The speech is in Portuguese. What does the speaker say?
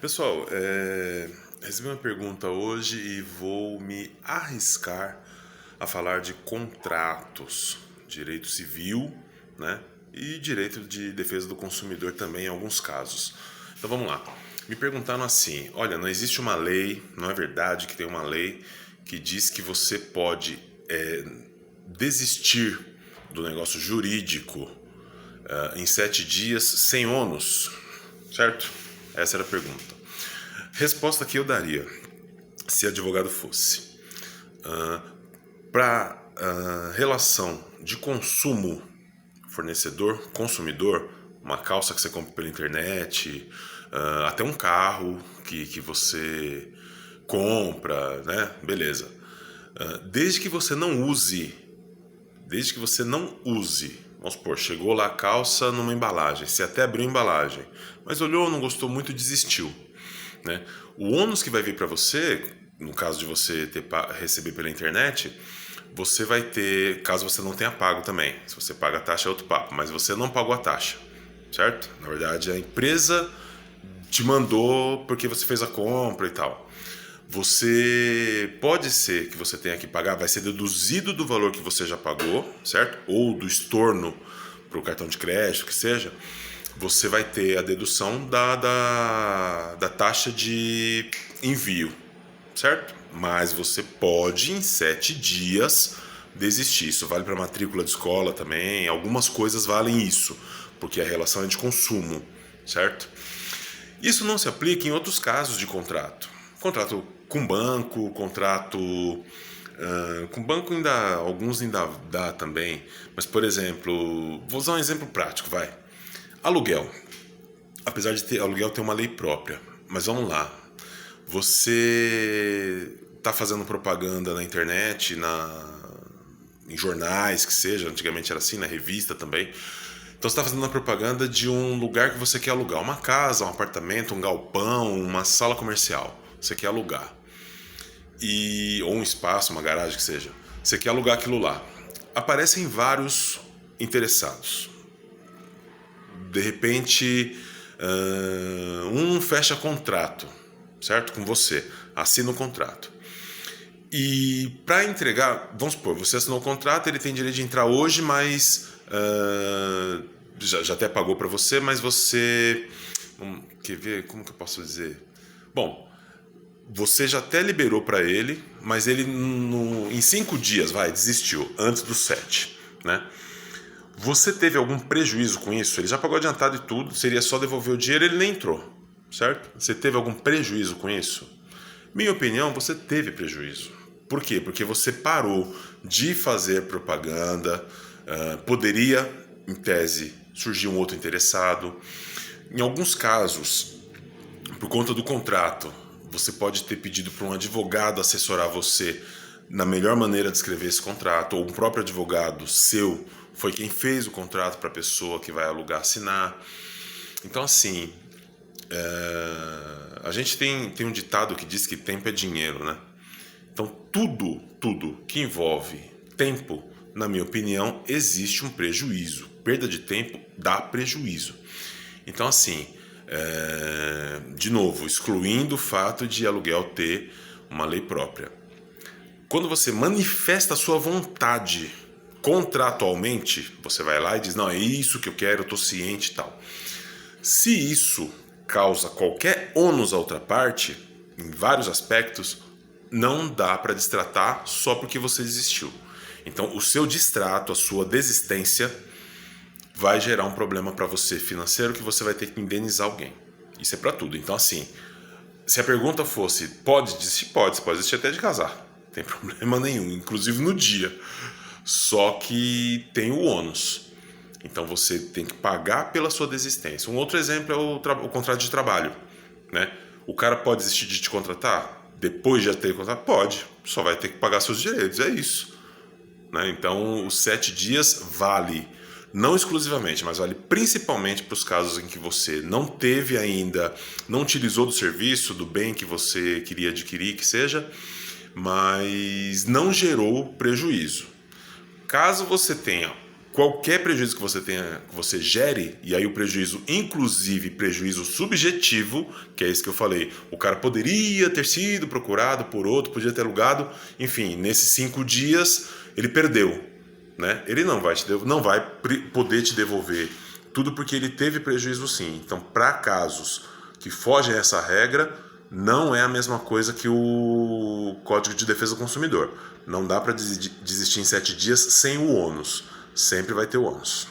Pessoal, recebi uma pergunta hoje e vou me arriscar a falar de contratos, direito civil, né? E direito de defesa do consumidor também em alguns casos. Então vamos lá. Me perguntaram assim: olha, não existe uma lei, não é verdade que tem uma lei que diz que você pode desistir do negócio jurídico em 7 dias sem ônus, certo? Essa era a pergunta. Resposta que eu daria, se advogado fosse, para relação de consumo fornecedor-consumidor, uma calça que você compra pela internet, até um carro que você compra, né? Beleza. Desde que você não use, vamos supor, chegou lá a calça numa embalagem, você até abriu a embalagem, mas olhou, não gostou muito, desistiu, né? O ônus que vai vir para você, no caso de você receber pela internet, você vai ter, caso você não tenha pago também. Se você paga a taxa é outro papo, mas você não pagou a taxa, certo? Na verdade, a empresa te mandou porque você fez a compra e tal. Você pode ser que você tenha que pagar, vai ser deduzido do valor que você já pagou, certo? Ou do estorno para o cartão de crédito, que seja. Você vai ter a dedução da taxa de envio, certo? Mas você pode, em 7 dias, desistir. Isso vale para matrícula de escola também. Algumas coisas valem isso, porque a relação é de consumo, certo? Isso não se aplica em outros casos de contrato. Contrato com banco, contrato com banco ainda, alguns ainda dá também. Mas, por exemplo, vou usar um exemplo prático, vai. Aluguel. Apesar de aluguel ter uma lei própria, mas vamos lá. Você está fazendo propaganda na internet, em jornais, que seja, antigamente era assim, na revista também. Então você está fazendo uma propaganda de um lugar que você quer alugar, uma casa, um apartamento, um galpão, uma sala comercial. Você quer alugar. Ou um espaço, uma garagem que seja. Você quer alugar aquilo lá. Aparecem vários interessados. De repente, um fecha contrato, certo? Com você, assina o contrato. E para entregar, vamos supor, você assinou o contrato, ele tem direito de entrar hoje, mas já até pagou para você, mas você... Quer ver? Como que eu posso dizer? Bom, você já até liberou para ele, mas ele em 5 dias, desistiu, antes dos 7, né? Você teve algum prejuízo com isso? Ele já pagou adiantado e tudo, seria só devolver o dinheiro, ele nem entrou, certo? Você teve algum prejuízo com isso? Minha opinião, você teve prejuízo. Por quê? Porque você parou de fazer propaganda, poderia, em tese, surgir um outro interessado. Em alguns casos, por conta do contrato, você pode ter pedido para um advogado assessorar você na melhor maneira de escrever esse contrato, ou um próprio advogado seu foi quem fez o contrato para a pessoa que vai alugar assinar. Então, assim, a gente tem um ditado que diz que tempo é dinheiro, né? Então, tudo que envolve tempo, na minha opinião, existe um prejuízo. Perda de tempo dá prejuízo. Então, assim, de novo, excluindo o fato de aluguel ter uma lei própria. Quando você manifesta a sua vontade contratualmente, você vai lá e diz, não, é isso que eu quero, eu estou ciente e tal. Se isso causa qualquer ônus à outra parte, em vários aspectos, não dá para destratar só porque você desistiu. Então, o seu distrato, a sua desistência, vai gerar um problema para você financeiro que você vai ter que indenizar alguém. Isso é para tudo. Então, assim, se a pergunta fosse, pode desistir? Pode, você pode desistir até de casar. Não tem problema nenhum, inclusive no dia. Só que tem o ônus. Então você tem que pagar pela sua desistência. Um outro exemplo é o contrato de trabalho, né? O cara pode desistir de te contratar depois de já ter contratado? Pode. Só vai ter que pagar seus direitos, é isso, né? Então os 7 dias vale, não exclusivamente, mas vale principalmente para os casos em que você não teve ainda, não utilizou do serviço, do bem que você queria adquirir, que seja, mas não gerou prejuízo. Caso você tenha qualquer prejuízo que você tenha, que você gere, e aí o prejuízo, inclusive prejuízo subjetivo, que é isso que eu falei, o cara poderia ter sido procurado por outro, podia ter alugado, enfim, nesses 5 dias ele perdeu, né? Ele não vai poder te devolver tudo porque ele teve prejuízo sim. Então, para casos que fogem a essa regra, não é a mesma coisa que o Código de Defesa do Consumidor. Não dá para desistir em 7 dias sem o ônus. Sempre vai ter o ônus.